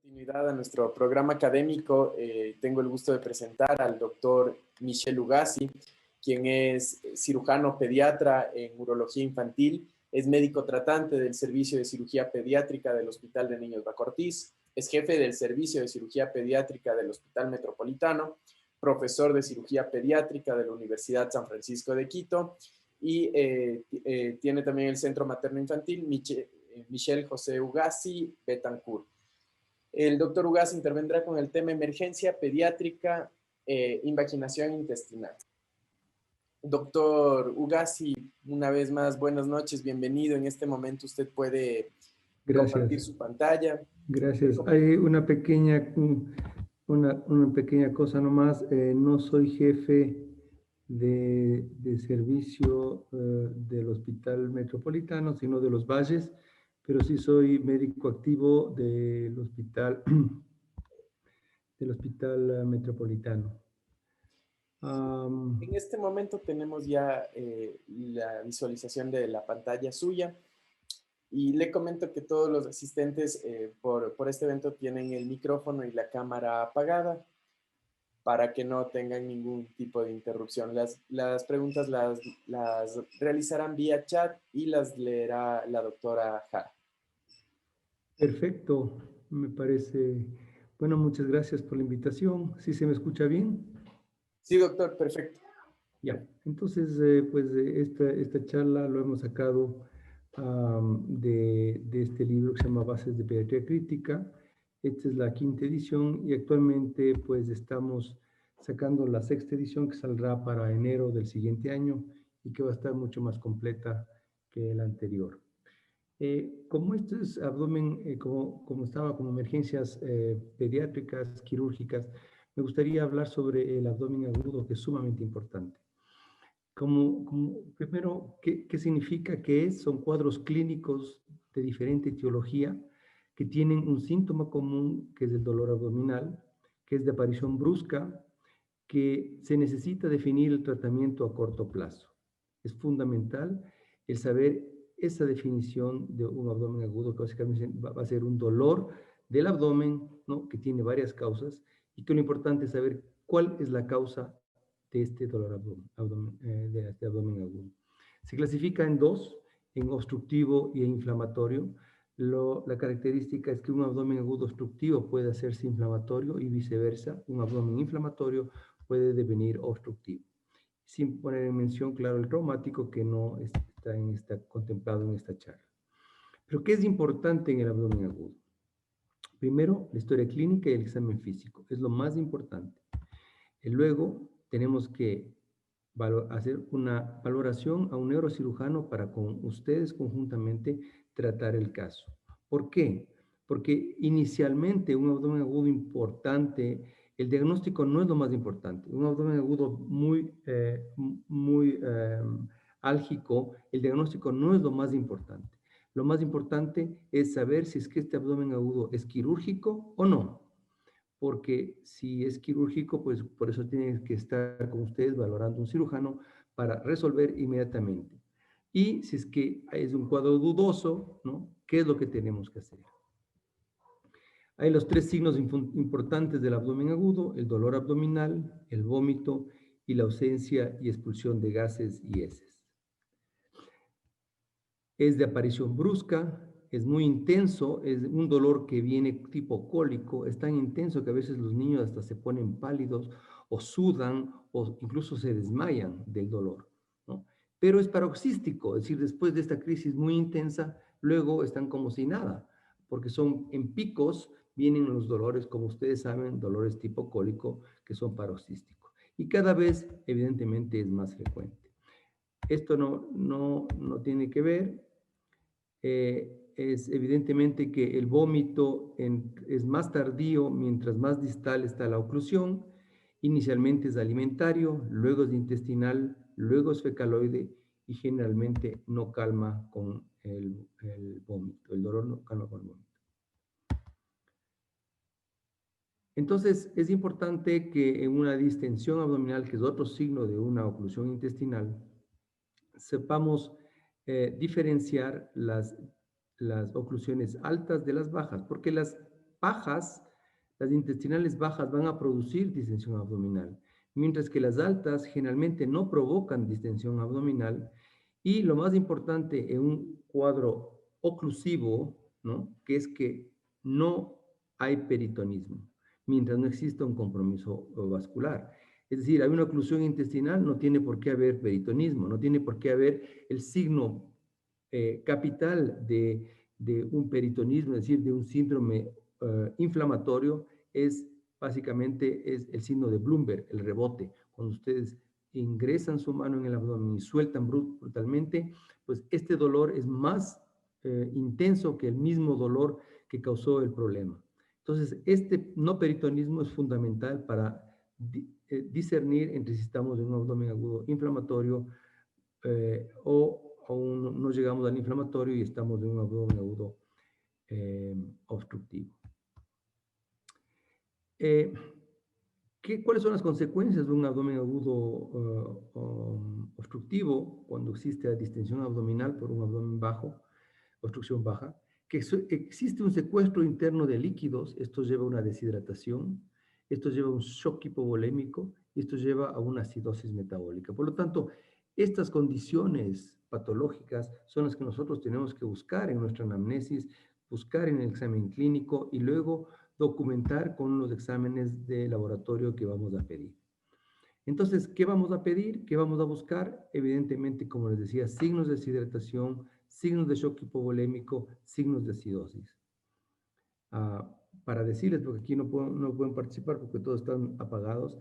Continuidad a nuestro programa académico, tengo el gusto de presentar al doctor Michel Ugasi, quien es cirujano pediatra en urología infantil, es médico tratante del Servicio de Cirugía Pediátrica del Hospital de Niños Baco Ortiz, es jefe del Servicio de Cirugía Pediátrica del Hospital Metropolitano, profesor de Cirugía Pediátrica de la Universidad San Francisco de Quito y tiene también el Centro Materno Infantil Michel José Ugasi Betancourt. El doctor Ugasi intervendrá con el tema emergencia pediátrica, invaginación intestinal. Doctor Ugasi, una vez más, buenas noches, bienvenido. En este momento usted puede compartir su pantalla. Gracias. Hay una pequeña cosa nomás. No soy jefe de servicio del Hospital Metropolitano, sino de Los Valles, pero sí soy médico activo del Hospital Metropolitano. En este momento tenemos ya la visualización de la pantalla suya y le comento que todos los asistentes por este evento tienen el micrófono y la cámara apagada para que no tengan ningún tipo de interrupción. Las preguntas las realizarán vía chat y las leerá la doctora Jara. Perfecto, me parece. Bueno, muchas gracias por la invitación. ¿Sí se me escucha bien? Sí, doctor, perfecto. Ya, entonces, pues esta charla lo hemos sacado de este libro que se llama Bases de Pediatría Crítica. Esta es la 5ª edición y actualmente pues estamos sacando la 6ª edición que saldrá para enero del siguiente año y que va a estar mucho más completa que la anterior. Como esto es abdomen, como estaba como emergencias pediátricas, quirúrgicas, me gustaría hablar sobre el abdomen agudo, que es sumamente importante. Primero, ¿qué significa? ¿Qué es? Son cuadros clínicos de diferente etiología que tienen un síntoma común, que es el dolor abdominal, que es de aparición brusca, que se necesita definir el tratamiento a corto plazo. Es fundamental el saber esa definición de un abdomen agudo, que básicamente va a ser un dolor del abdomen, ¿no?, que tiene varias causas, y que lo importante es saber cuál es la causa de este dolor de este abdomen agudo. Se clasifica en dos, en obstructivo y en inflamatorio. La característica es que un abdomen agudo obstructivo puede hacerse inflamatorio y viceversa. Un abdomen inflamatorio puede devenir obstructivo. Sin poner en mención, claro, el traumático, que no está contemplado en esta charla. Pero ¿qué es importante en el abdomen agudo? Primero, la historia clínica y el examen físico. Es lo más importante. Y luego, tenemos que hacer una valoración a un neurocirujano para con ustedes conjuntamente tratar el caso. ¿Por qué? Porque inicialmente un abdomen agudo importante, el diagnóstico no es lo más importante. Un abdomen agudo muy álgico, el diagnóstico no es lo más importante. Lo más importante es saber si es que este abdomen agudo es quirúrgico o no. Porque si es quirúrgico, pues por eso tiene que estar con ustedes valorando un cirujano para resolver inmediatamente. Y si es que es un cuadro dudoso, ¿no?, ¿qué es lo que tenemos que hacer? Hay los 3 signos importantes del abdomen agudo: el dolor abdominal, el vómito y la ausencia y expulsión de gases y heces. Es de aparición brusca, es muy intenso, es un dolor que viene tipo cólico, es tan intenso que a veces los niños hasta se ponen pálidos o sudan o incluso se desmayan del dolor, ¿no? Pero es paroxístico, es decir, después de esta crisis muy intensa, luego están como si nada, porque son en picos, vienen los dolores, como ustedes saben, dolores tipo cólico, que son paroxísticos. Y cada vez, evidentemente, es más frecuente. Esto no tiene que ver. Es evidentemente que el vómito es más tardío mientras más distal está la oclusión. Inicialmente es alimentario, luego es intestinal, luego es fecaloide y generalmente no calma con el vómito. El dolor no calma con el vómito. Entonces, es importante que en una distensión abdominal, que es otro signo de una oclusión intestinal, sepamos diferenciar las oclusiones altas de las bajas, porque las bajas, las intestinales bajas van a producir distensión abdominal, mientras que las altas generalmente no provocan distensión abdominal. Y lo más importante en un cuadro oclusivo, ¿no? Que es que no hay peritonismo, mientras no exista un compromiso vascular. Es decir, hay una oclusión intestinal, no tiene por qué haber peritonismo, no tiene por qué haber el signo capital de un peritonismo, es decir, de un síndrome inflamatorio, es básicamente es el signo de Bloomberg, el rebote. Cuando ustedes ingresan su mano en el abdomen y sueltan brutalmente, pues este dolor es más intenso que el mismo dolor que causó el problema. Entonces, este no peritonismo es fundamental para discernir entre si estamos en un abdomen agudo inflamatorio o aún no llegamos al inflamatorio y estamos en un abdomen agudo obstructivo. ¿Cuáles son las consecuencias de un abdomen agudo obstructivo cuando existe distensión abdominal por un abdomen bajo, obstrucción baja? Que existe un secuestro interno de líquidos, esto lleva a una deshidratación, esto lleva a un shock hipovolémico y esto lleva a una acidosis metabólica. Por lo tanto, estas condiciones patológicas son las que nosotros tenemos que buscar en nuestra anamnesis, buscar en el examen clínico y luego documentar con los exámenes de laboratorio que vamos a pedir. Entonces, ¿qué vamos a pedir? ¿Qué vamos a buscar? Evidentemente, como les decía, signos de deshidratación, signos de shock hipovolémico, signos de acidosis. Para decirles, porque aquí no pueden participar porque todos están apagados,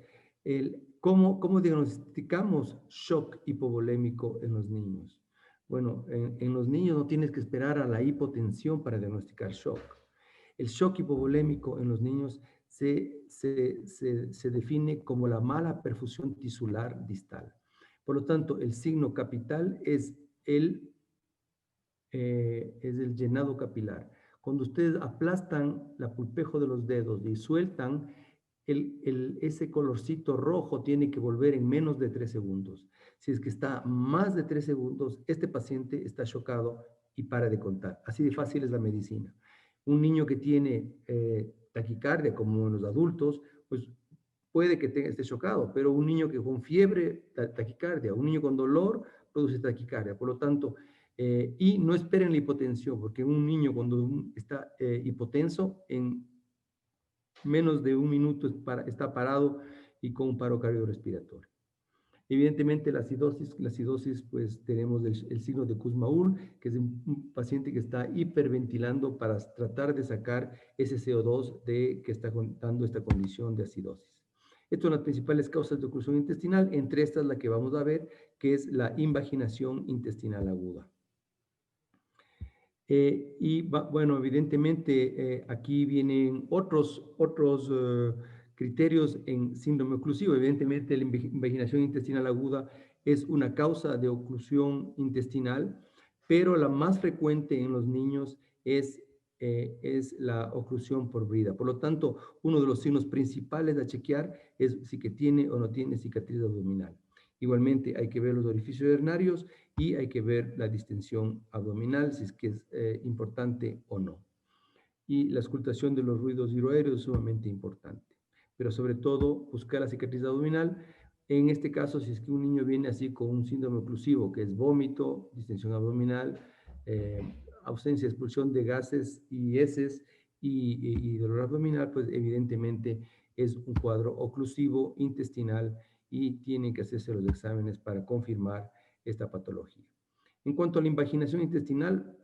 ¿cómo diagnosticamos shock hipovolémico en los niños? Bueno, en los niños no tienes que esperar a la hipotensión para diagnosticar shock. El shock hipovolémico en los niños se define como la mala perfusión tisular distal. Por lo tanto, el signo capital es el llenado capilar. Cuando ustedes aplastan la pulpejo de los dedos y sueltan, ese colorcito rojo tiene que volver en menos de 3 segundos. Si es que está más de 3 segundos, este paciente está chocado y para de contar. Así de fácil es la medicina. Un niño que tiene taquicardia, como en los adultos, pues puede que esté chocado, pero un niño que con fiebre, taquicardia, un niño con dolor, produce taquicardia. Por lo tanto, y no esperen la hipotensión, porque un niño cuando está hipotenso, en menos de un minuto está parado y con un paro cardiorrespiratorio. Evidentemente la acidosis pues tenemos el signo de Kussmaul, que es un paciente que está hiperventilando para tratar de sacar ese CO2 que está dando esta condición de acidosis. Estas son las principales causas de oclusión intestinal, entre estas la que vamos a ver, que es la invaginación intestinal aguda. Bueno, evidentemente aquí vienen otros criterios en síndrome oclusivo. Evidentemente la invaginación intestinal aguda es una causa de oclusión intestinal, pero la más frecuente en los niños es la oclusión por brida. Por lo tanto, uno de los signos principales a chequear es si que tiene o no tiene cicatriz abdominal. Igualmente hay que ver los orificios urinarios y hay que ver la distensión abdominal, si es que es importante o no. Y la auscultación de los ruidos hiroaéreos es sumamente importante. Pero sobre todo, buscar la cicatriz abdominal. En este caso, si es que un niño viene así con un síndrome oclusivo, que es vómito, distensión abdominal, ausencia, expulsión de gases y heces y dolor abdominal, pues evidentemente es un cuadro oclusivo intestinal y tienen que hacerse los exámenes para confirmar esta patología. En cuanto a la invaginación intestinal,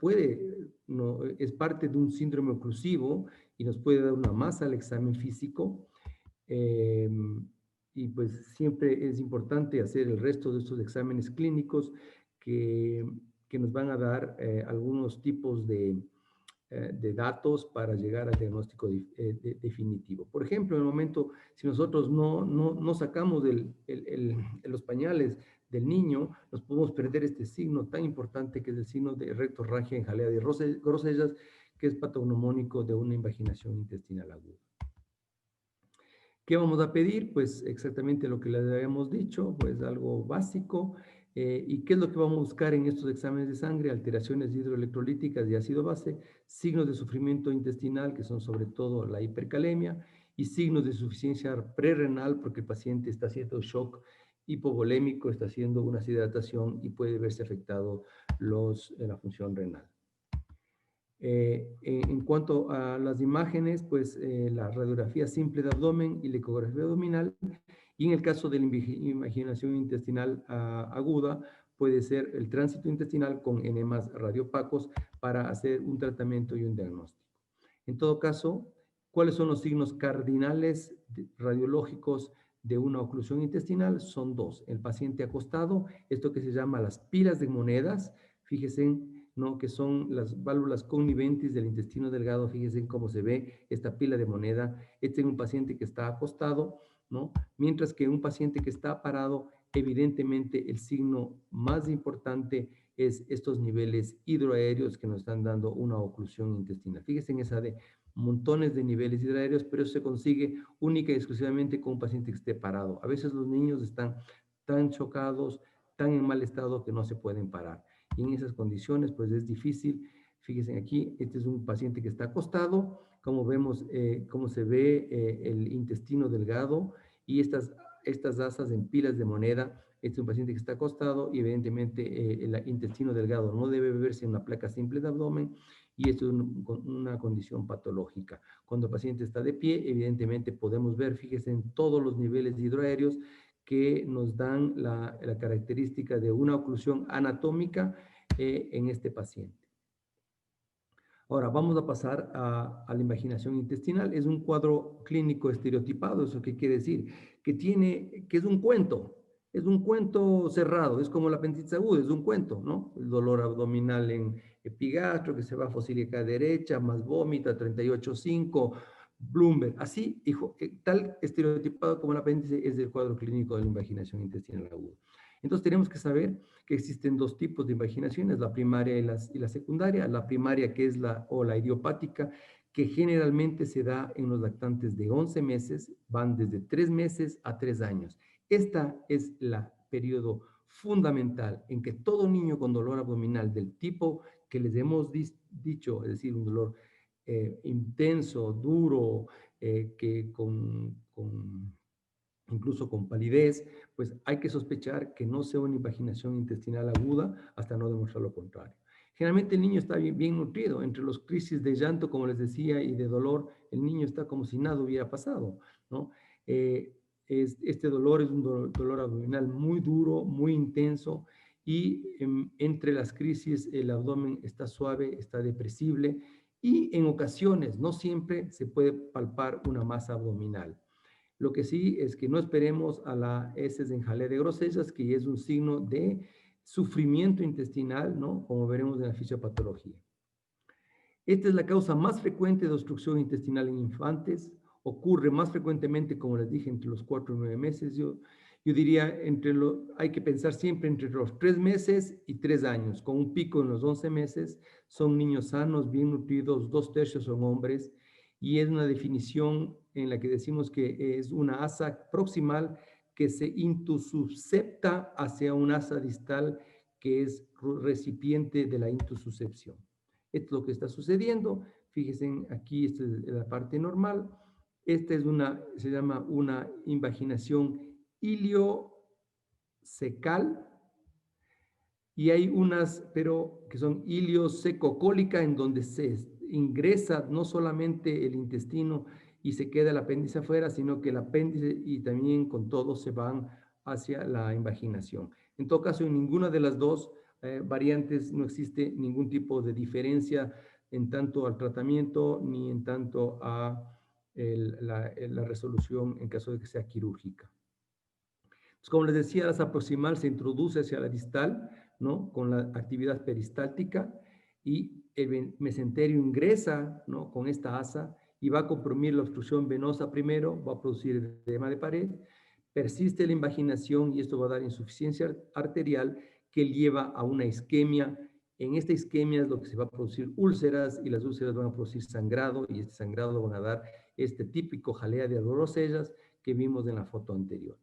es parte de un síndrome oclusivo y nos puede dar una masa al examen físico. Y pues siempre es importante hacer el resto de estos exámenes clínicos que nos van a dar algunos tipos de datos para llegar al diagnóstico definitivo. Por ejemplo, en el momento, si nosotros no sacamos los pañales del niño, nos podemos perder este signo tan importante que es el signo de rectorragia en jalea de grosellas, que es patognomónico de una invaginación intestinal aguda. ¿Qué vamos a pedir? Pues exactamente lo que les habíamos dicho, pues algo básico. ¿Y qué es lo que vamos a buscar en estos exámenes de sangre? Alteraciones hidroelectrolíticas de ácido base, signos de sufrimiento intestinal, que son sobre todo la hipercalemia, y signos de insuficiencia prerrenal, porque el paciente está haciendo shock hipovolémico, está haciendo una deshidratación y puede verse afectado la función renal. En cuanto a las imágenes, pues la radiografía simple de abdomen y la ecografía abdominal, y en el caso de la invaginación intestinal aguda, puede ser el tránsito intestinal con enemas radiopacos para hacer un tratamiento y un diagnóstico. En todo caso, ¿cuáles son los signos cardinales radiológicos de una oclusión intestinal? Son dos. El paciente acostado, esto que se llama las pilas de monedas, fíjense, ¿no?, que son las válvulas conniventes del intestino delgado. Fíjense cómo se ve esta pila de moneda. Este es un paciente que está acostado, ¿no? Mientras que un paciente que está parado, evidentemente el signo más importante es estos niveles hidroaéreos que nos están dando una oclusión intestinal. Fíjense en esa de montones de niveles hidroaéreos, pero eso se consigue única y exclusivamente con un paciente que esté parado. A veces los niños están tan chocados, tan en mal estado que no se pueden parar. Y en esas condiciones, pues es difícil. Fíjense aquí, este es un paciente que está acostado, como vemos, cómo se ve el intestino delgado y estas asas en pilas de moneda. Este es un paciente que está acostado y evidentemente el intestino delgado no debe verse en una placa simple de abdomen, y esto es una condición patológica. Cuando el paciente está de pie, evidentemente podemos ver, fíjense, en todos los niveles hidroaéreos que nos dan la característica de una oclusión anatómica en este paciente. Ahora, vamos a pasar a la invaginación intestinal. Es un cuadro clínico estereotipado. ¿Eso qué quiere decir? Que es un cuento cerrado, es como la apendicitis aguda, es un cuento, ¿no? El dolor abdominal en epigastro, que se va a fosílica derecha, más vómito, 38,5, Bloomberg. Así, hijo, tal estereotipado como el apéndice es el cuadro clínico de la invaginación intestinal aguda. Entonces tenemos que saber que existen dos tipos de invaginaciones, la primaria y la secundaria. La primaria, que es la idiopática, que generalmente se da en los lactantes de 11 meses, van desde 3 meses a 3 años. Esta es la periodo fundamental en que todo niño con dolor abdominal del tipo que les hemos dicho, es decir, un dolor intenso, duro, que incluso con palidez, pues hay que sospechar que no sea una invaginación intestinal aguda hasta no demostrar lo contrario. Generalmente el niño está bien nutrido. Entre los crisis de llanto, como les decía, y de dolor, el niño está como si nada hubiera pasado, ¿no? Este dolor es un dolor abdominal muy duro, muy intenso, y entre las crisis el abdomen está suave, está depresible, y en ocasiones, no siempre, se puede palpar una masa abdominal. Lo que sí es que no esperemos a la heces en jalea de Grossellas, que es un signo de sufrimiento intestinal, ¿no?, como veremos en la ficha patología. Esta es la causa más frecuente de obstrucción intestinal en infantes. Ocurre más frecuentemente, como les dije, entre los 4 y 9 meses. Yo diría, hay que pensar siempre entre los 3 meses y 3 años, con un pico en los 11 meses. Son niños sanos, bien nutridos, 2/3 son hombres, y es una definición en la que decimos que es una asa proximal que se intussuscepta hacia una asa distal que es recipiente de la intussuscepción. Esto es lo que está sucediendo. Fíjense aquí, esta es la parte normal. Esta es se llama una invaginación iliocecal, y hay unas, pero que son iliosecocólica, en donde se ingresa no solamente el intestino y se queda el apéndice afuera, sino que el apéndice y también con todo se van hacia la invaginación. En todo caso, en ninguna de las dos variantes no existe ningún tipo de diferencia en tanto al tratamiento ni en tanto a la resolución en caso de que sea quirúrgica. Pues como les decía, la asa proximal se introduce hacia la distal, ¿no?, con la actividad peristáltica, y el mesenterio ingresa, ¿no?, con esta asa y va a comprimir la obstrucción venosa primero, va a producir edema de pared, persiste la invaginación y esto va a dar insuficiencia arterial que lleva a una isquemia. En esta isquemia es lo que se va a producir úlceras, y las úlceras van a producir sangrado, y este sangrado van a dar este típico jalea de Grossellas que vimos en la foto anterior.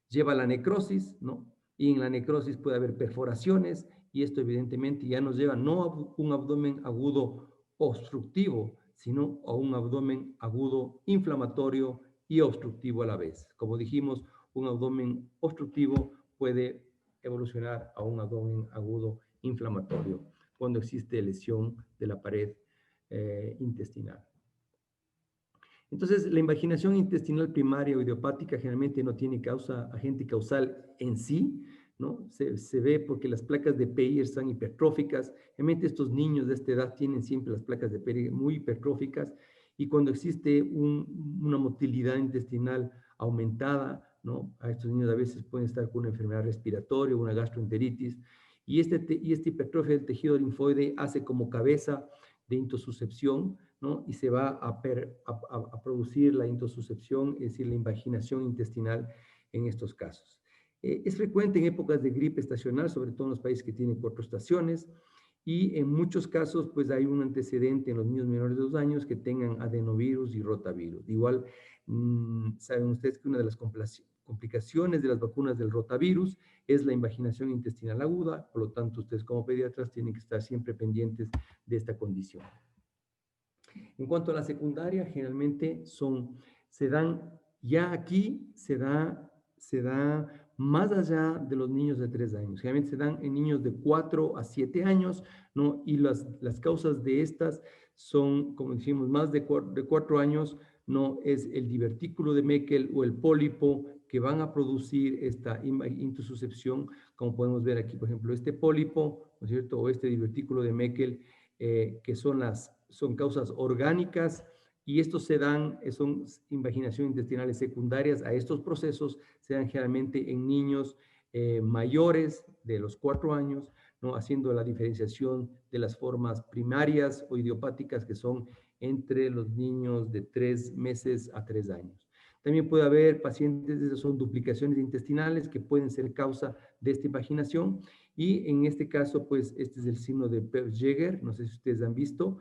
Lleva a la necrosis, ¿no?, y en la necrosis puede haber perforaciones, y esto evidentemente ya nos lleva no a un abdomen agudo obstructivo, sino a un abdomen agudo inflamatorio y obstructivo a la vez. Como dijimos, un abdomen obstructivo puede evolucionar a un abdomen agudo inflamatorio cuando existe lesión de la pared intestinal. Entonces, la invaginación intestinal primaria o idiopática generalmente no tiene agente causal en sí, ¿no? Se ve porque las placas de Peyer están hipertróficas. Realmente estos niños de esta edad tienen siempre las placas de Peyer muy hipertróficas, y cuando existe una motilidad intestinal aumentada, ¿no? A estos niños a veces pueden estar con una enfermedad respiratoria o una gastroenteritis, y esta hipertrofia del tejido linfoide hace como cabeza de intosuscepción, ¿no? Y se va a producir la intosuscepción, es decir, la invaginación intestinal en estos casos. Es frecuente en épocas de gripe estacional, sobre todo en los países que tienen 4 estaciones, y en muchos casos, pues hay un antecedente en los niños menores de 2 años que tengan adenovirus y rotavirus. Igual, saben ustedes que una de las complicaciones de las vacunas del rotavirus es la invaginación intestinal aguda, por lo tanto, ustedes como pediatras tienen que estar siempre pendientes de esta condición. En cuanto a la secundaria, generalmente se dan, ya aquí se da más allá de los niños de 3 años. Generalmente se dan en niños de 4 a 7 años, ¿no? Y las causas de estas son, como decimos, más de 4 años, ¿no? Es el divertículo de Meckel o el pólipo que van a producir esta intususcepción, como podemos ver aquí, por ejemplo, este pólipo, ¿no es cierto? O este divertículo de Meckel, que son causas orgánicas, y estos son invaginaciones intestinales secundarias a estos procesos, se dan generalmente en niños mayores de los 4 años, ¿no? Haciendo la diferenciación de las formas primarias o idiopáticas que son entre los niños de 3 meses a 3 años. También puede haber pacientes, esas son duplicaciones intestinales que pueden ser causa de esta invaginación, y en este caso, pues, este es el signo de Peutz-Jeghers, no sé si ustedes han visto,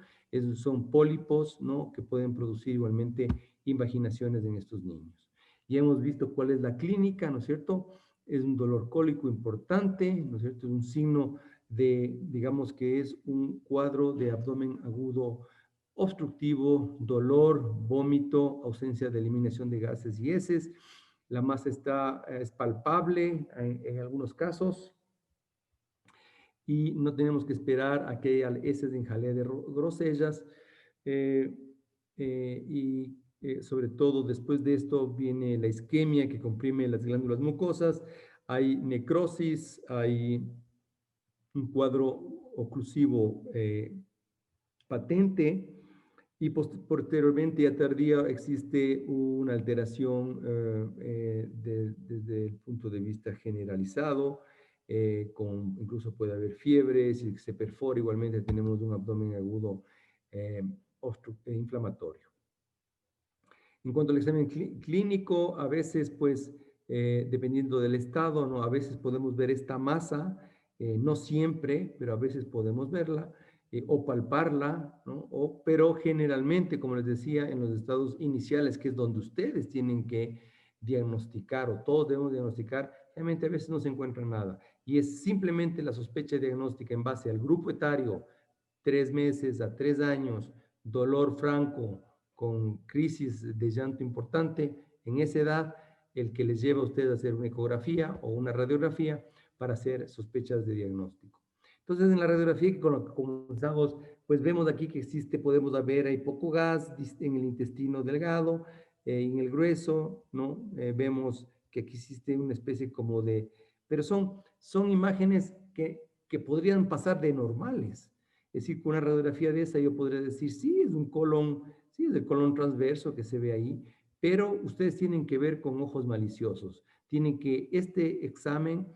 son pólipos, ¿no? Que pueden producir igualmente invaginaciones en estos niños. Ya hemos visto cuál es la clínica, ¿no es cierto? Es un dolor cólico importante, ¿no es cierto? Es un signo de, digamos que es un cuadro de abdomen agudo obstructivo, dolor, vómito, ausencia de eliminación de gases y heces. La masa es palpable en algunos casos, y no tenemos que esperar a que haya heces en jalea de grosellas, y sobre todo después de esto viene la isquemia que comprime las glándulas mucosas, hay necrosis, hay un cuadro oclusivo patente, y posteriormente a tardía existe una alteración desde el punto de vista generalizado, incluso puede haber fiebre, si se perfora igualmente tenemos un abdomen agudo inflamatorio. En cuanto al examen clínico, a veces pues dependiendo del estado, ¿no? A veces podemos ver esta masa, no siempre, pero a veces podemos verla, o palparla, ¿no? Pero generalmente, como les decía, en los estados iniciales, que es donde ustedes tienen que diagnosticar, o todos debemos diagnosticar, realmente a veces no se encuentra nada. Y es simplemente la sospecha diagnóstica en base al grupo etario, 3 meses a 3 años, dolor franco, con crisis de llanto importante, en esa edad, el que les lleva a ustedes a hacer una ecografía o una radiografía para hacer sospechas de diagnóstico. Entonces, en la radiografía, con lo que comenzamos, pues vemos aquí que existe, podemos ver, hay poco gas en el intestino delgado, en el grueso, ¿no? Vemos que aquí existe una especie como de, pero son imágenes que podrían pasar de normales. Es decir, con una radiografía de esa yo podría decir, sí, es un colon, sí, es el colon transverso que se ve ahí, pero ustedes tienen que ver con ojos maliciosos. Tienen que este examen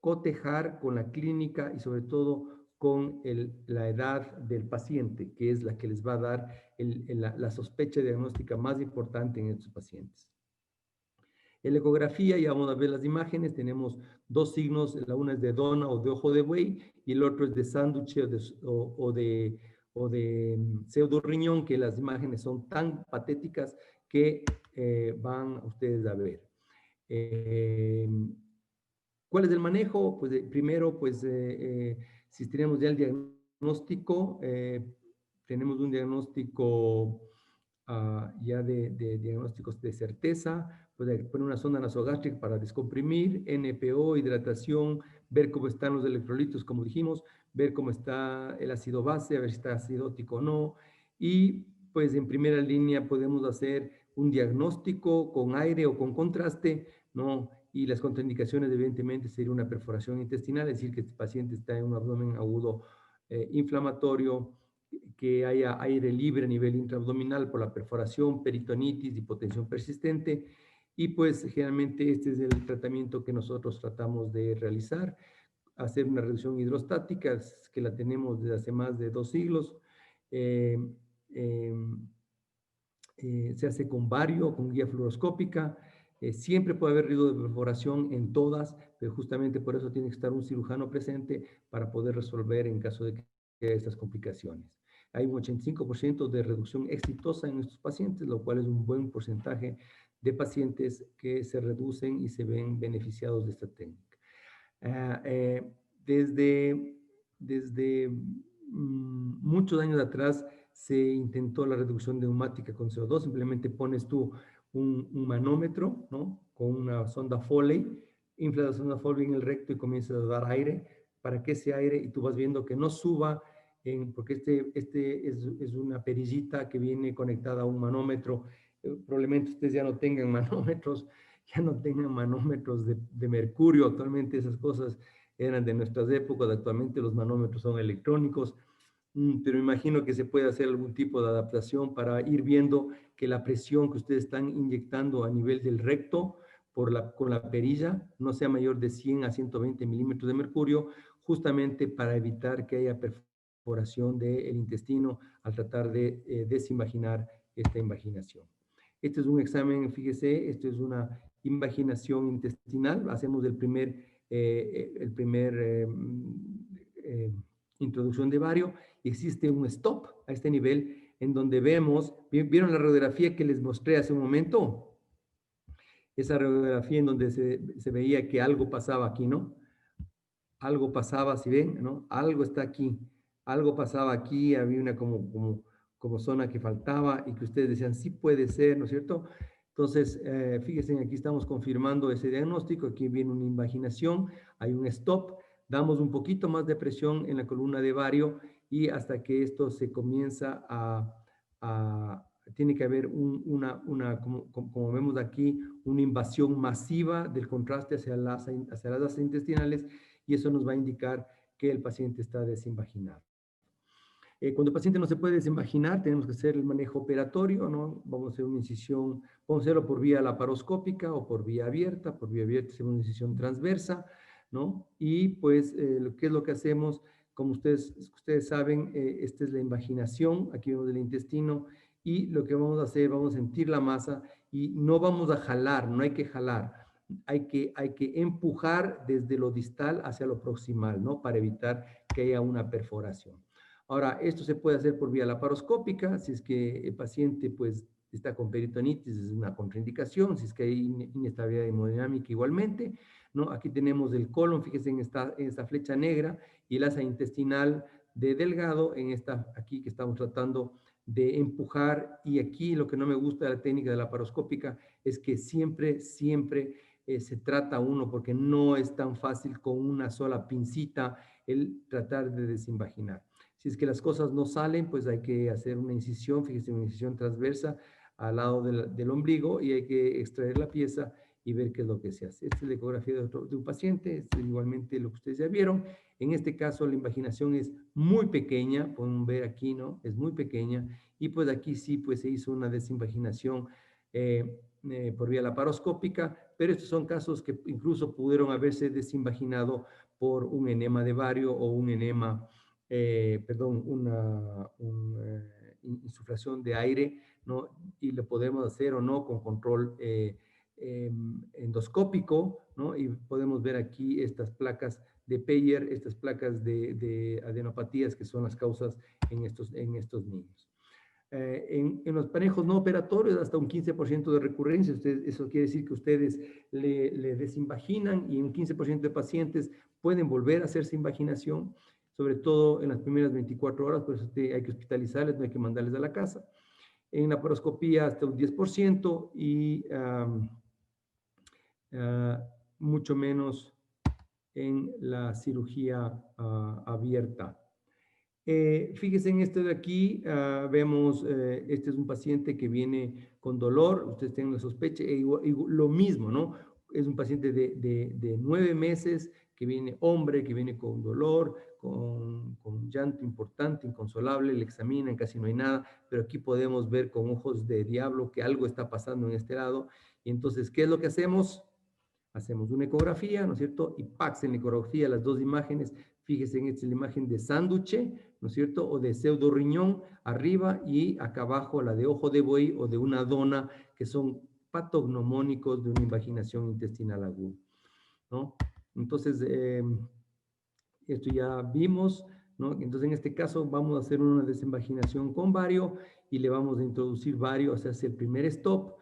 cotejar con la clínica y sobre todo con la edad del paciente, que es la que les va a dar la sospecha diagnóstica más importante en estos pacientes. En la ecografía, ya vamos a ver las imágenes, tenemos 2 signos, la una es de dona o de ojo de buey, y el otro es de sándwich o de pseudo riñón, que las imágenes son tan patéticas que van ustedes a ver. ¿Cuál es el manejo? Pues primero, pues si tenemos ya el diagnóstico, tenemos un diagnóstico ya de diagnósticos de certeza, pues poner una sonda nasogástrica para descomprimir, NPO, hidratación, ver cómo están los electrolitos, como dijimos, ver cómo está el ácido base, a ver si está acidótico o no, y pues en primera línea podemos hacer un diagnóstico con aire o con contraste, ¿no? Y las contraindicaciones, evidentemente, sería una perforación intestinal, es decir, que este paciente está en un abdomen agudo inflamatorio, que haya aire libre a nivel intraabdominal por la perforación, peritonitis, hipotensión persistente, y pues generalmente este es el tratamiento que nosotros tratamos de realizar, hacer una reducción hidrostática, que la tenemos desde hace más de 2 siglos, eh, eh, se hace con bario, con guía fluoroscópica, siempre puede haber riesgo de perforación en todas, pero justamente por eso tiene que estar un cirujano presente para poder resolver en caso de que haya estas complicaciones. Hay un 85% de reducción exitosa en estos pacientes, lo cual es un buen porcentaje de pacientes que se reducen y se ven beneficiados de esta técnica. Desde muchos años atrás se intentó la reducción neumática con CO2, simplemente pones tú un manómetro, ¿no? Con una sonda Foley, inflas la sonda Foley en el recto y comienzas a dar aire para que ese aire, y tú vas viendo que no suba, porque este es una perillita que viene conectada a un manómetro. Probablemente ustedes ya no tengan manómetros de mercurio. Actualmente esas cosas eran de nuestras épocas, actualmente los manómetros son electrónicos, pero imagino que se puede hacer algún tipo de adaptación para ir viendo que la presión que ustedes están inyectando a nivel del recto con la perilla no sea mayor de 100 a 120 milímetros de mercurio, justamente para evitar que haya perforación del intestino al tratar de desinvaginar esta invaginación. Este es un examen, fíjese, esto es una invaginación intestinal, hacemos el primer introducción de bario, existe un stop a este nivel en donde vemos, ¿vieron la radiografía que les mostré hace un momento? Esa radiografía en donde se veía que algo pasaba aquí, ¿no? Algo pasaba, si ven, ¿no? Algo está aquí, algo pasaba aquí, había una como zona que faltaba y que ustedes decían, sí puede ser, ¿no es cierto? Entonces, fíjense, aquí estamos confirmando ese diagnóstico, aquí viene una invaginación, hay un stop, damos un poquito más de presión en la columna de bario y hasta que esto se comienza tiene que haber como vemos aquí, una invasión masiva del contraste hacia las asas intestinales, y eso nos va a indicar que el paciente está desinvaginado. Cuando el paciente no se puede desinvaginar, tenemos que hacer el manejo operatorio, ¿no? Vamos a hacer una incisión, vamos a hacerlo por vía laparoscópica o por vía abierta. Por vía abierta hacemos una incisión transversa, ¿no? Y pues, ¿qué es lo que hacemos? Como ustedes saben, esta es la invaginación, aquí vemos el intestino, y lo que vamos a hacer, vamos a sentir la masa y no vamos a jalar, no hay que jalar. Hay que empujar desde lo distal hacia lo proximal, ¿no? Para evitar que haya una perforación. Ahora, esto se puede hacer por vía laparoscópica, si es que el paciente pues está con peritonitis, es una contraindicación, si es que hay inestabilidad hemodinámica igualmente, ¿no? Aquí tenemos el colon, fíjense en esta flecha negra, y el asa intestinal de delgado en esta aquí que estamos tratando de empujar, y aquí lo que no me gusta de la técnica de laparoscópica es que siempre se trata uno, porque no es tan fácil con una sola pincita el tratar de desinvaginar. Si es que las cosas no salen, pues hay que hacer una incisión, fíjense, una incisión transversa al lado del ombligo, y hay que extraer la pieza y ver qué es lo que se hace. Esta es la ecografía de un paciente, este es igualmente lo que ustedes ya vieron. En este caso la invaginación es muy pequeña, pueden ver aquí, ¿no? Es muy pequeña, y pues aquí sí, pues se hizo una desinvaginación por vía laparoscópica, pero estos son casos que incluso pudieron haberse desinvaginado por un enema de bario o un enema una insuflación de aire, ¿no? Y lo podemos hacer o no con control endoscópico, ¿no? Y podemos ver aquí estas placas de Peyer, estas placas de adenopatías que son las causas en estos niños. en los manejos no operatorios hasta un 15% de recurrencia. Eso quiere decir que ustedes le desinvaginan y en un 15% de pacientes pueden volver a hacerse invaginación, sobre todo en las primeras 24 horas, por eso hay que hospitalizarles, no hay que mandarles a la casa. En la laparoscopía hasta un 10% y mucho menos en la cirugía abierta. Fíjense en este de aquí, vemos, este es un paciente que viene con dolor, ustedes tienen la sospecha, lo mismo, ¿no? Es un paciente de 9 meses, que viene hombre, que viene con dolor, con llanto importante, inconsolable, le examinan, casi no hay nada, pero aquí podemos ver con ojos de diablo que algo está pasando en este lado, y entonces, ¿qué es lo que hacemos? Hacemos una ecografía, ¿no es cierto? Y ¡pax! En la ecografía las dos imágenes, fíjense en esta es la imagen de sánduche, ¿no es cierto? O de pseudo riñón arriba y acá abajo la de ojo de buey o de una dona, que son patognomónicos de una invaginación intestinal aguda, ¿no? Entonces, esto ya vimos, ¿no? Entonces, en este caso vamos a hacer una desinvaginación con vario y le vamos a introducir vario, o sea, hacer el primer stop.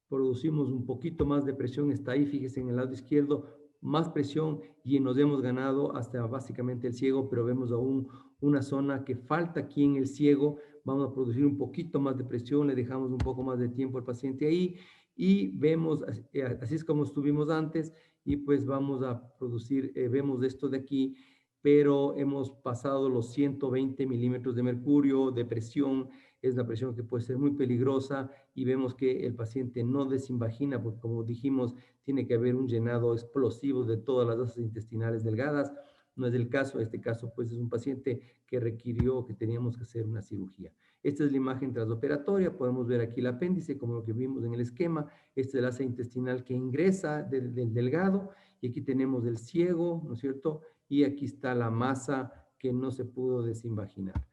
Producimos un poquito más de presión, está ahí, fíjese en el lado izquierdo, más presión y nos hemos ganado hasta básicamente el ciego, pero vemos aún una zona que falta aquí en el ciego, vamos a producir un poquito más de presión, le dejamos un poco más de tiempo al paciente ahí y vemos, así es como estuvimos antes y pues vamos a producir, vemos esto de aquí, pero hemos pasado los 120 milímetros de mercurio de presión, es una presión que puede ser muy peligrosa y vemos que el paciente no desinvagina, porque como dijimos, tiene que haber un llenado explosivo de todas las osas intestinales delgadas. No es el caso, este caso pues es un paciente que requirió, que teníamos que hacer una cirugía. Esta es la imagen transoperatoria, podemos ver aquí el apéndice, como lo que vimos en el esquema, este es el asa intestinal que ingresa del delgado, y aquí tenemos el ciego, ¿no es cierto? Y aquí está la masa que no se pudo desinvaginar.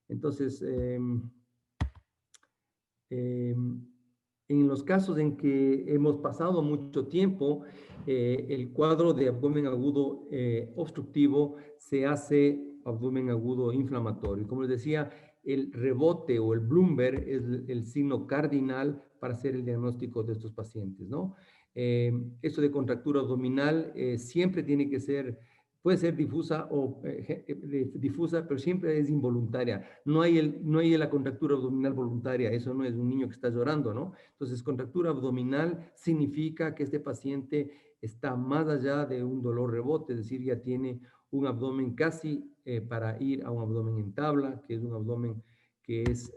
Entonces, en los casos en que hemos pasado mucho tiempo, el cuadro de abdomen agudo obstructivo se hace abdomen agudo inflamatorio. Como les decía, el rebote o el Bloomberg es el signo cardinal para hacer el diagnóstico de estos pacientes, ¿no? Esto de contractura abdominal siempre tiene que ser, puede ser difusa o difusa, pero siempre es involuntaria. No hay la contractura abdominal voluntaria, eso no es un niño que está llorando, ¿no? Entonces, contractura abdominal significa que este paciente está más allá de un dolor rebote, es decir, ya tiene un abdomen casi para ir a un abdomen en tabla, que es un abdomen que es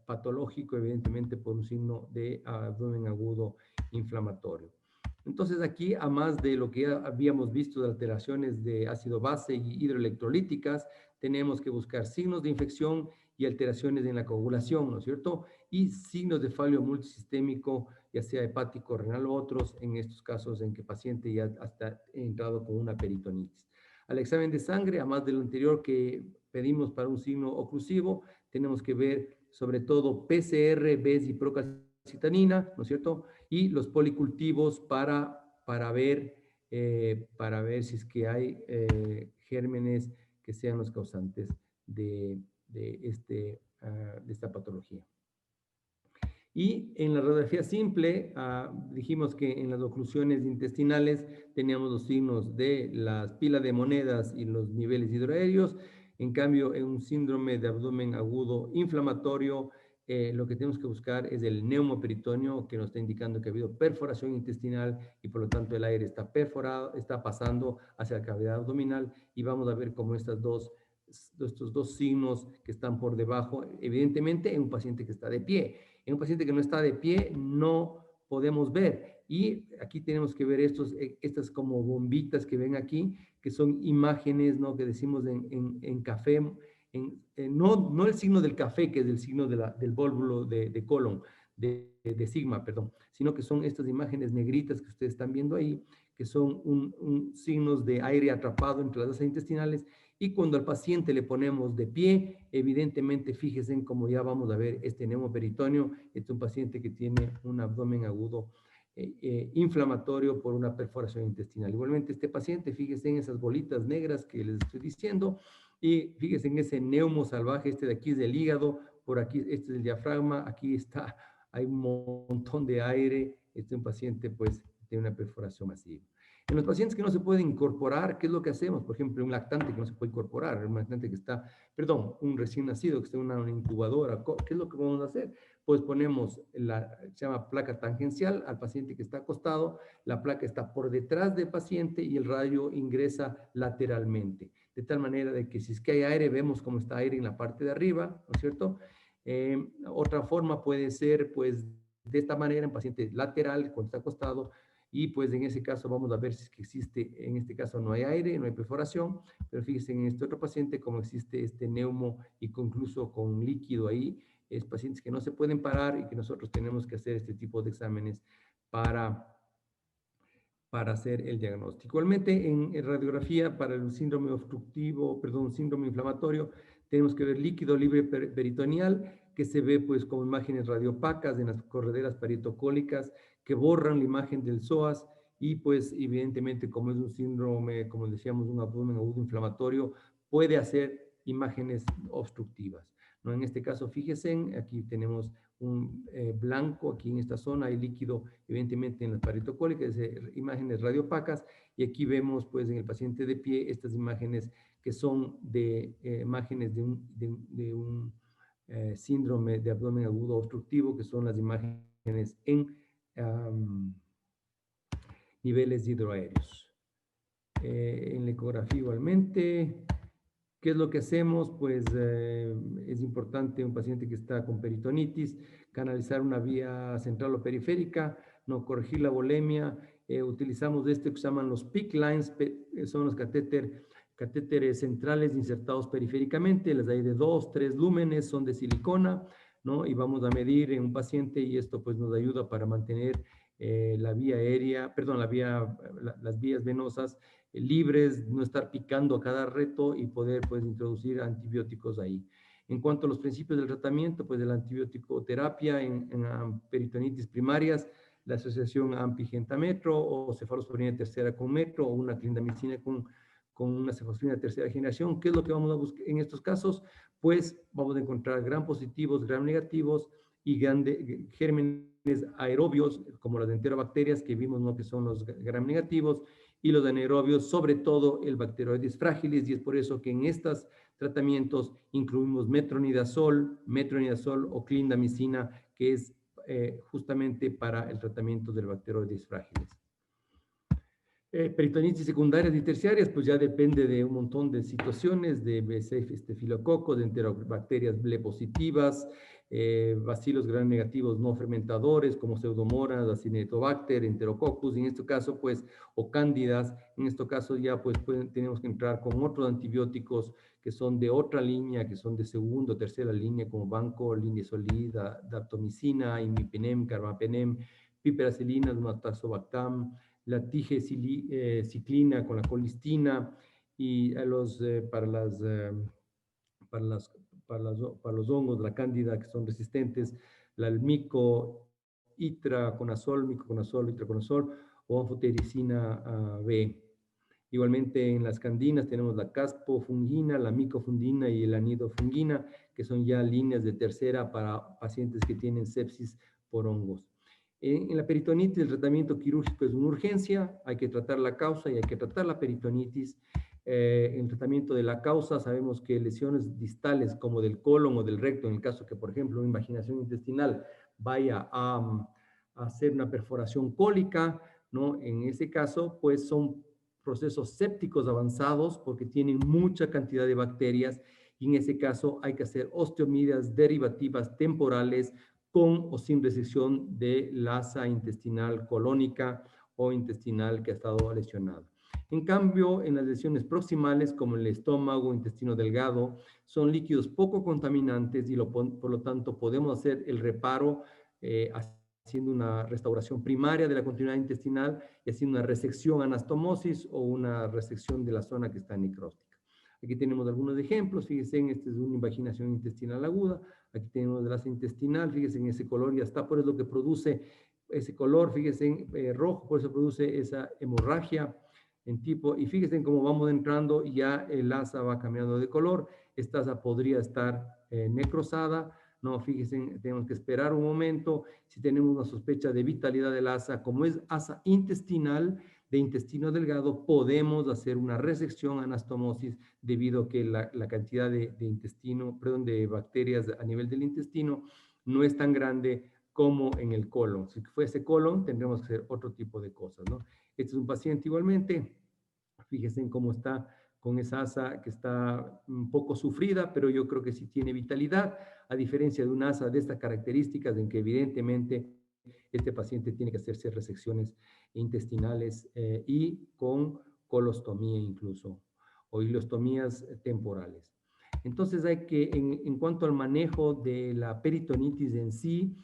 patológico, evidentemente, por un signo de abdomen agudo inflamatorio. Entonces aquí, a más de lo que ya habíamos visto de alteraciones de ácido base y hidroelectrolíticas, tenemos que buscar signos de infección y alteraciones en la coagulación, ¿no es cierto? Y signos de fallo multisistémico, ya sea hepático, renal u otros, en estos casos en que el paciente ya hasta ha entrado con una peritonitis. Al examen de sangre, a más de lo anterior que pedimos para un signo oclusivo, tenemos que ver sobre todo PCR, BES y procalcitonina, ¿no es cierto? Y los policultivos para ver si es que hay gérmenes que sean los causantes de esta patología. Y en la radiografía simple, dijimos que en las oclusiones intestinales teníamos los signos de las pilas de monedas y los niveles hidroaéreos. En cambio, en un síndrome de abdomen agudo inflamatorio, lo que tenemos que buscar es el neumoperitoneo, que nos está indicando que ha habido perforación intestinal y por lo tanto el aire está perforado, está pasando hacia la cavidad abdominal, y vamos a ver cómo estos dos signos que están por debajo, evidentemente en un paciente que está de pie. En un paciente que no está de pie no podemos ver. Y aquí tenemos que ver estas como bombitas que ven aquí, que son imágenes, ¿no? Que decimos en café, no el signo del café, que es el signo del vólvulo de colon, de sigma, perdón, sino que son estas imágenes negritas que ustedes están viendo ahí, que son signos de aire atrapado entre las asas intestinales. Y cuando al paciente le ponemos de pie, evidentemente, fíjense en cómo ya vamos a ver este neumoperitoneo. Este es un paciente que tiene un abdomen agudo inflamatorio por una perforación intestinal. Igualmente, este paciente, fíjense en esas bolitas negras que les estoy diciendo, y fíjense en ese neumo salvaje, este de aquí es del hígado, por aquí, este es el diafragma, aquí está, hay un montón de aire, este es un paciente pues tiene una perforación masiva. En los pacientes que no se pueden incorporar, ¿qué es lo que hacemos? Por ejemplo, un lactante que no se puede incorporar, un lactante que está, perdón, un recién nacido que está en una incubadora, ¿qué es lo que vamos a hacer? Pues ponemos se llama placa tangencial al paciente que está acostado, la placa está por detrás del paciente y el radio ingresa lateralmente, de tal manera de que si es que hay aire, vemos cómo está aire en la parte de arriba, ¿no es cierto? Otra forma puede ser, pues, de esta manera, en paciente lateral, cuando está acostado, y pues en ese caso vamos a ver si es que existe, en este caso no hay aire, no hay perforación, pero fíjense en este otro paciente como existe este neumo y incluso con líquido ahí, es pacientes que no se pueden parar y que nosotros tenemos que hacer este tipo de exámenes para hacer el diagnóstico. Igualmente, en radiografía para el síndrome obstructivo, perdón, síndrome inflamatorio, tenemos que ver líquido libre peritoneal, que se ve pues como imágenes radiopacas en las correderas parietocólicas que borran la imagen del psoas y pues evidentemente como es un síndrome, como decíamos, un abdomen agudo inflamatorio, puede hacer imágenes obstructivas, ¿no? En este caso, fíjense, aquí tenemos un blanco, aquí en esta zona hay líquido, evidentemente en las parietocólicas, imágenes radiopacas, y aquí vemos pues en el paciente de pie estas imágenes que son de imágenes de un síndrome de abdomen agudo obstructivo, que son las imágenes en niveles hidroaéreos. En la ecografía igualmente, ¿qué es lo que hacemos? Pues es importante un paciente que está con peritonitis, canalizar una vía central o periférica, no corregir la volemia, utilizamos esto que se llaman los PICC lines, son los catéteres centrales insertados periféricamente, las hay de 2, 3 lúmenes, son de silicona, ¿no? Y vamos a medir en un paciente y esto pues nos ayuda para mantener la vía aérea, perdón, las vías venosas libres, no estar picando a cada reto y poder pues introducir antibióticos ahí. En cuanto a los principios del tratamiento, pues de la antibiótico-terapia en peritonitis primarias, la asociación AMPI-gentametro o cefalosporina tercera con metro o una clindamicina con una cefalosporina tercera generación. ¿Qué es lo que vamos a buscar en estos casos? Pues vamos a encontrar gram positivos, gram negativos y gérmenes aerobios, como las enterobacterias que vimos, ¿no? Que son los gram negativos, y los anaerobios, sobre todo el Bacteroides fragilis, y es por eso que en estos tratamientos incluimos metronidazol o clindamicina, que es justamente para el tratamiento del Bacteroides fragilis. Peritonitis secundarias y terciarias, pues ya depende de un montón de situaciones, de estafilococos, de enterobacterias B positivas, bacilos gram negativos no fermentadores, como pseudomonas, acinetobacter, enterococcus, en este caso, pues, o cándidas, en este caso ya, pues, tenemos que entrar con otros antibióticos que son de otra línea, que son de segunda o tercera línea, como Vancomycin, Linezolid, daptomicina, imipenem, carbapenem, piperacillina, tazobactam, la tigeciclina con la colistina, y para los hongos, la cándida, que son resistentes, la micoconazol, itraconazol o anfotericina B. Igualmente en las candinas tenemos la caspofungina, la micofungina y la anidofungina, que son ya líneas de tercera para pacientes que tienen sepsis por hongos. En la peritonitis el tratamiento quirúrgico es una urgencia, hay que tratar la causa y hay que tratar la peritonitis. En el tratamiento de la causa sabemos que lesiones distales como del colon o del recto, en el caso que por ejemplo una invaginación intestinal vaya a hacer una perforación cólica, ¿no? En ese caso pues son procesos sépticos avanzados porque tienen mucha cantidad de bacterias y en ese caso hay que hacer osteomidas derivativas temporales con o sin resección de la asa intestinal colónica o intestinal que ha estado lesionada. En cambio, en las lesiones proximales, como el estómago, intestino delgado, son líquidos poco contaminantes y por lo tanto podemos hacer el reparo haciendo una restauración primaria de la continuidad intestinal y haciendo una resección anastomosis o una resección de la zona que está necrótica. Aquí tenemos algunos ejemplos, fíjense, esta es una invaginación intestinal aguda, aquí tenemos el asa intestinal, fíjense en ese color, ya está, por eso lo que produce ese color, fíjense rojo, por eso produce esa hemorragia en tipo, y fíjense cómo vamos entrando y ya el asa va cambiando de color, esta asa podría estar necrosada, No, fíjense, tenemos que esperar un momento. Si tenemos una sospecha de vitalidad del asa, como es asa intestinal, de intestino delgado, podemos hacer una resección anastomosis debido a que la cantidad de intestino, perdón, de bacterias a nivel del intestino no es tan grande como en el colon. Si fuese colon, tendremos que hacer otro tipo de cosas, ¿no? Este es un paciente igualmente. Fíjense en cómo está con esa asa que está un poco sufrida, pero yo creo que sí tiene vitalidad, a diferencia de un asa de estas características en que evidentemente este paciente tiene que hacerse resecciones intestinales y con colostomía incluso, o ileostomías temporales. Entonces hay que, en cuanto al manejo de la peritonitis en sí,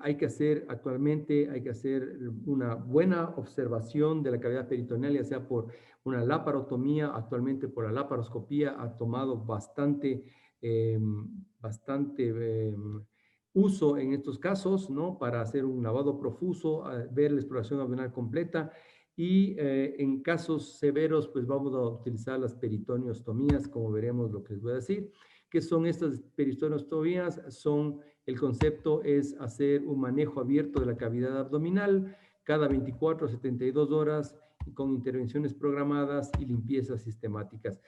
hay que hacer una buena observación de la cavidad peritoneal, ya sea por una laparotomía, actualmente por la laparoscopía ha tomado bastante uso en estos casos, ¿no? Para hacer un lavado profuso, ver la exploración abdominal completa y en casos severos, pues vamos a utilizar las peritoniotomías, como veremos lo que les voy a decir. ¿Qué son estas peritoniotomías? El concepto es hacer un manejo abierto de la cavidad abdominal cada 24 a 72 horas con intervenciones programadas y limpiezas sistemáticas.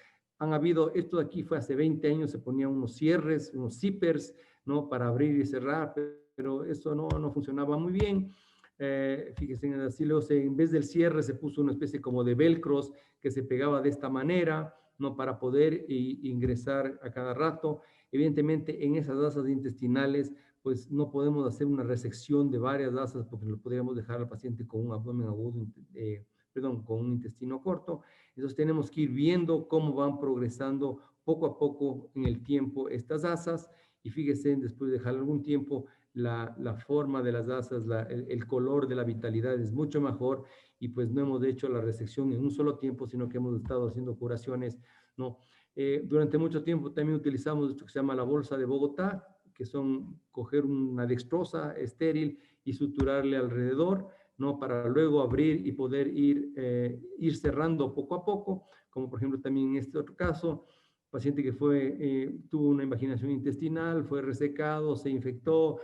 Esto de aquí fue hace 20 años, se ponían unos cierres, unos zippers, ¿no? Para abrir y cerrar, pero eso no funcionaba muy bien. Fíjense, en así luego en vez del cierre se puso una especie como de velcros que se pegaba de esta manera, ¿no? Para poder ingresar a cada rato. Evidentemente, en esas asas intestinales, pues no podemos hacer una resección de varias asas porque lo podríamos dejar al paciente con un abdomen agudo, con un intestino corto. Entonces tenemos que ir viendo cómo van progresando poco a poco en el tiempo estas asas y fíjense, después de dejar algún tiempo, la forma de las asas, el color de la vitalidad es mucho mejor y pues no hemos hecho la resección en un solo tiempo, sino que hemos estado haciendo curaciones, ¿no? Durante mucho tiempo también utilizamos esto que se llama la bolsa de Bogotá, que son coger una dextrosa estéril y suturarle alrededor, ¿no? Para luego abrir y poder ir cerrando poco a poco, como por ejemplo también en este otro caso, paciente que tuvo una invaginación intestinal, fue resecado, se infectó,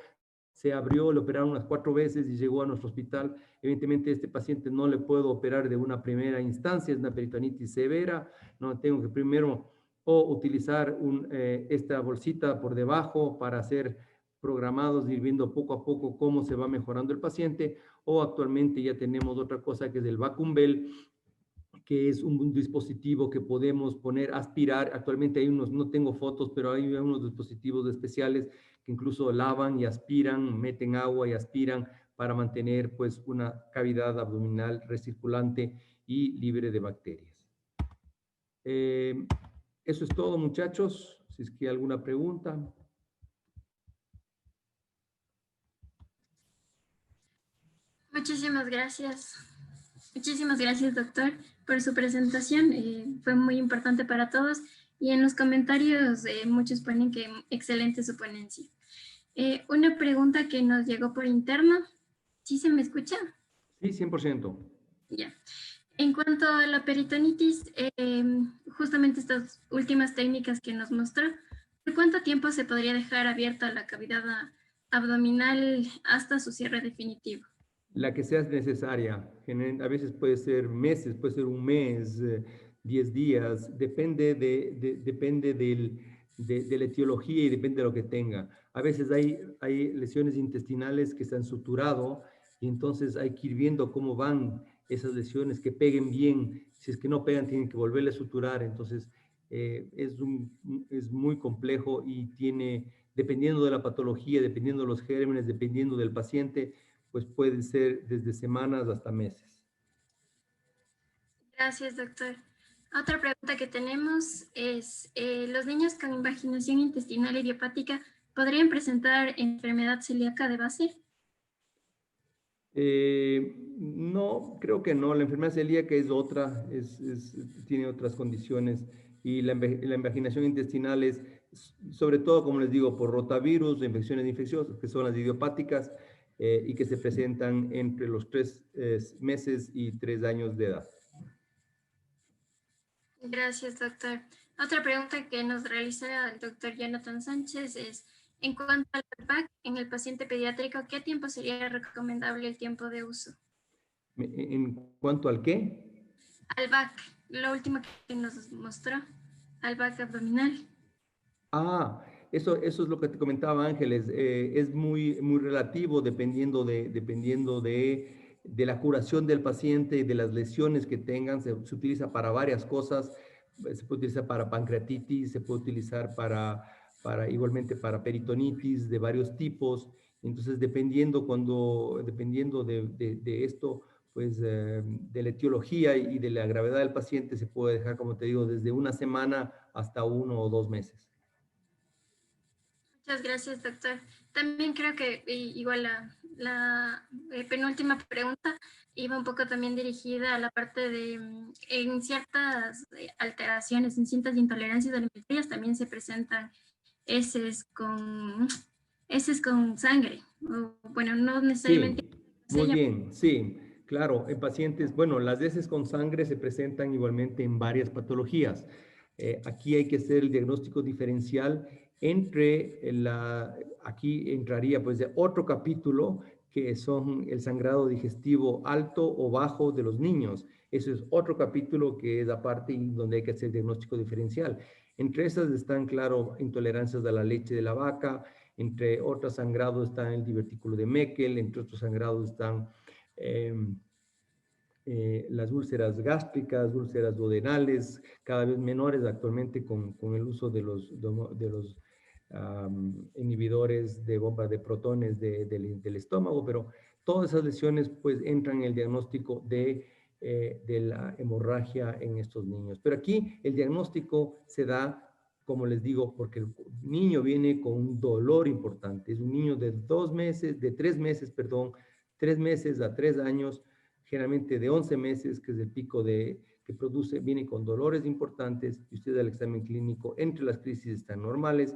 se abrió, le operaron unas 4 veces y llegó a nuestro hospital. Evidentemente, este paciente no le puedo operar de una primera instancia, es una peritonitis severa, no tengo que primero utilizar esta bolsita por debajo para hacer programados, ir viendo poco a poco cómo se va mejorando el paciente, o actualmente ya tenemos otra cosa que es el vacuum bell, que es un dispositivo que podemos poner, aspirar. Actualmente hay unos, no tengo fotos, pero hay unos dispositivos especiales que incluso lavan y aspiran, meten agua y aspiran para mantener pues una cavidad abdominal recirculante y libre de bacterias. Eso es todo, muchachos. Si es que hay alguna pregunta. Muchísimas gracias. Muchísimas gracias, doctor, por su presentación. Fue muy importante para todos y en los comentarios muchos ponen que excelente su ponencia. Una pregunta que nos llegó por interno. ¿Sí se me escucha? Sí, 100%. Ya. En cuanto a la peritonitis, justamente estas últimas técnicas que nos mostró, ¿por cuánto tiempo se podría dejar abierta la cavidad abdominal hasta su cierre definitivo? La que sea necesaria. A veces puede ser meses, puede ser un mes, 10 días, depende de la etiología y depende de lo que tenga. A veces hay lesiones intestinales que se han suturado y entonces hay que ir viendo cómo van esas lesiones, que peguen bien. Si es que no pegan, tienen que volverle a suturar. Entonces es muy complejo y dependiendo de la patología, dependiendo de los gérmenes, dependiendo del paciente, pues pueden ser desde semanas hasta meses. Gracias, doctor. Otra pregunta que tenemos es, ¿los niños con invaginación intestinal idiopática podrían presentar enfermedad celíaca de base? No, creo que no. La enfermedad celíaca es otra, tiene otras condiciones y la invaginación intestinal es, sobre todo, como les digo, por rotavirus, infecciones infecciosas, que son las idiopáticas y que se presentan entre los 3 meses y 3 años de edad. Gracias, doctor. Otra pregunta que nos realiza el doctor Jonathan Sánchez es, en cuanto al ALBAC en el paciente pediátrico, ¿qué tiempo sería recomendable el tiempo de uso? ¿En cuanto al qué? ALBAC, lo último que nos mostró, ALBAC abdominal. Ah, eso es lo que te comentaba Ángeles. Es muy relativo dependiendo de la curación del paciente y de las lesiones que tengan. Se utiliza para varias cosas. Se puede utilizar para pancreatitis, se puede utilizar igualmente para peritonitis de varios tipos. Entonces, dependiendo de esto, pues de la etiología y de la gravedad del paciente, se puede dejar, como te digo, desde una semana hasta 1 o 2 meses. Muchas gracias, doctor. También creo que igual la penúltima pregunta iba un poco también dirigida a la parte de en ciertas alteraciones, en ciertas intolerancias alimentarias también se presentan heces con sangre. O, bueno, no necesariamente. Sí, muy bien, sí, claro, en pacientes, bueno, las heces con sangre se presentan igualmente en varias patologías. Aquí hay que hacer el diagnóstico diferencial aquí entraría pues de otro capítulo que son el sangrado digestivo alto o bajo de los niños. Eso es otro capítulo que es aparte y donde hay que hacer diagnóstico diferencial. Entre esas están, claro, intolerancias a la leche de la vaca, entre otros sangrados está el divertículo de Meckel, entre otros sangrados están eh, las úlceras gástricas, úlceras duodenales, cada vez menores actualmente con el uso de los inhibidores de bomba de protones del estómago, pero todas esas lesiones pues entran en el diagnóstico de la hemorragia en estos niños. Pero aquí el diagnóstico se da, como les digo, porque el niño viene con un dolor importante. Es un niño de 2 meses, de 3 meses, perdón, 3 meses a 3 años, generalmente de 11 meses, que es el pico que produce, viene con dolores importantes y usted al examen clínico, entre las crisis están normales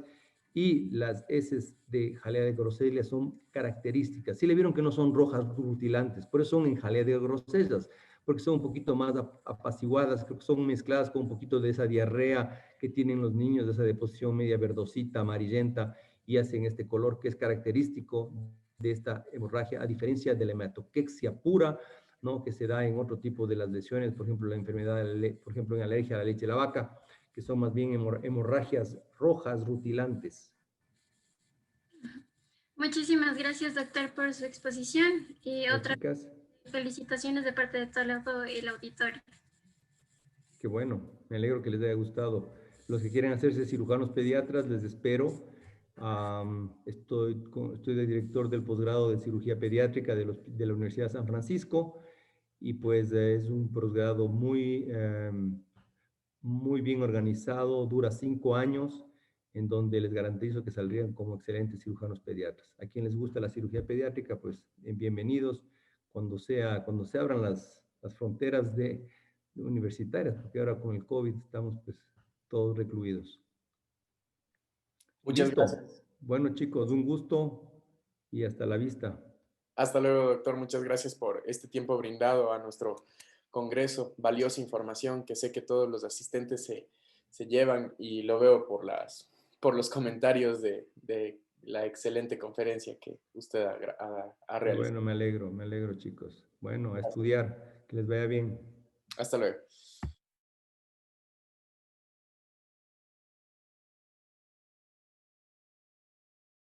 y las heces de jalea de grosella son características. Sí le vieron que no son rojas rutilantes, por eso son en jalea de grosellas, porque son un poquito más apaciguadas, creo que son mezcladas con un poquito de esa diarrea que tienen los niños, de esa deposición media verdosita, amarillenta, y hacen este color que es característico de esta hemorragia, a diferencia de la hematoquexia pura, ¿no? Que se da en otro tipo de las lesiones, por ejemplo, la enfermedad, por ejemplo, en alergia a la leche de la vaca, que son más bien hemorragias rojas rutilantes. Muchísimas gracias, doctor, por su exposición y otras Chicas, felicitaciones de parte de todo el auditorio. qué bueno, me alegro que les haya gustado. Los que quieren hacerse cirujanos pediatras, les espero. Estoy de director del posgrado de cirugía pediátrica de la Universidad de San Francisco y pues es un posgrado muy bien organizado, dura 5 años, en donde les garantizo que saldrían como excelentes cirujanos pediatras. A quien les gusta la cirugía pediátrica, pues bienvenidos cuando se abran las fronteras de universitarias, porque ahora con el COVID estamos pues todos recluidos. Muchas Listo. gracias. Bueno, chicos, un gusto y hasta la vista. Hasta luego, doctor. Muchas gracias por este tiempo brindado a nuestro congreso. Valiosa información que sé que todos los asistentes se llevan y lo veo por los comentarios de la excelente conferencia que usted ha realizado. Bueno, me alegro, chicos. Bueno, a estudiar, que les vaya bien. Hasta luego.